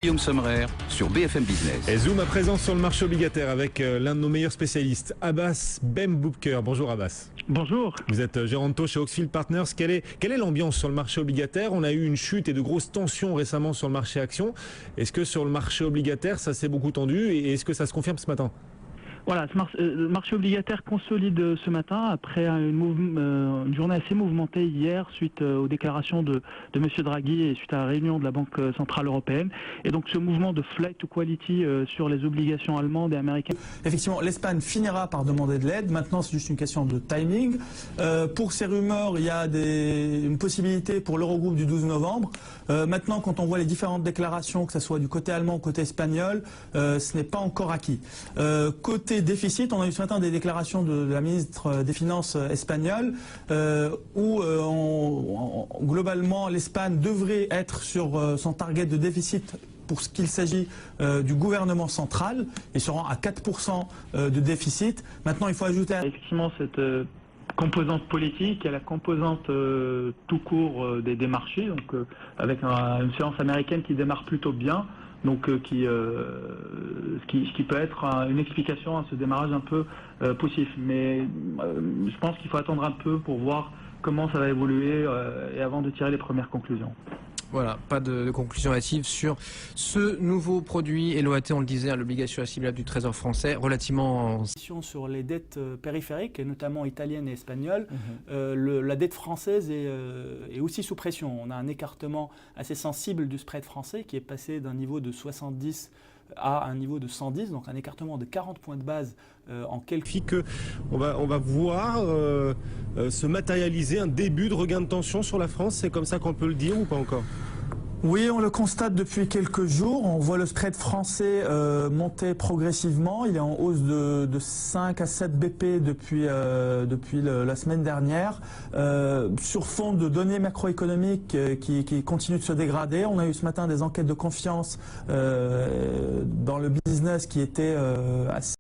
Guillaume Sommerer sur BFM Business. Et Zoom à présent sur le marché obligataire avec l'un de nos meilleurs spécialistes, Abbas Benboubker. Bonjour Abbas. Bonjour. Vous êtes gérant de taux chez Oxfield Partners. Quelle est l'ambiance sur le marché obligataire? On a eu une chute et de grosses tensions récemment sur le marché action. Est-ce que sur le marché obligataire, ça s'est beaucoup tendu et est-ce que ça se confirme ce matin? Voilà, le marché obligataire consolide ce matin après une journée assez mouvementée hier suite aux déclarations de M. Draghi et suite à la réunion de la Banque Centrale Européenne. Et donc ce mouvement de flight to quality sur les obligations allemandes et américaines. Effectivement, l'Espagne finira par demander de l'aide. Maintenant, c'est juste une question de timing. Pour ces rumeurs, il y a une possibilité pour l'Eurogroupe du 12 novembre. Maintenant, quand on voit les différentes déclarations, que ce soit du côté allemand ou côté espagnol, ce n'est pas encore acquis. Côté déficit, on a eu ce matin des déclarations de la ministre des Finances espagnole où globalement l'Espagne devrait être sur son target de déficit pour ce qu'il s'agit du gouvernement central et se rend à 4% de déficit. Maintenant, il faut ajouter effectivement cette composante politique et la composante tout court des marchés, donc avec une séance américaine qui démarre plutôt bien. Donc ce qui peut être une explication à ce démarrage un peu poussif. Mais je pense qu'il faut attendre un peu pour voir comment ça va évoluer et avant de tirer les premières conclusions. Voilà, pas de conclusion hâtive sur ce nouveau produit. Et l'OAT, on le disait, l'obligation assimilable du Trésor français, relativement... Sur les dettes périphériques, et notamment italiennes et espagnoles, la dette française est aussi sous pression. On a un écartement assez sensible du spread français qui est passé d'un niveau de 70 à un niveau de 110, donc un écartement de 40 points de base en quelques... On va voir se matérialiser un début de regain de tension sur la France, c'est comme ça qu'on peut le dire ou pas encore? Oui, on le constate depuis quelques jours. On voit le spread français monter progressivement. Il est en hausse de 5 à 7 BP depuis la semaine dernière. Sur fond de données macroéconomiques qui continuent de se dégrader. On a eu ce matin des enquêtes de confiance dans le business qui étaient assez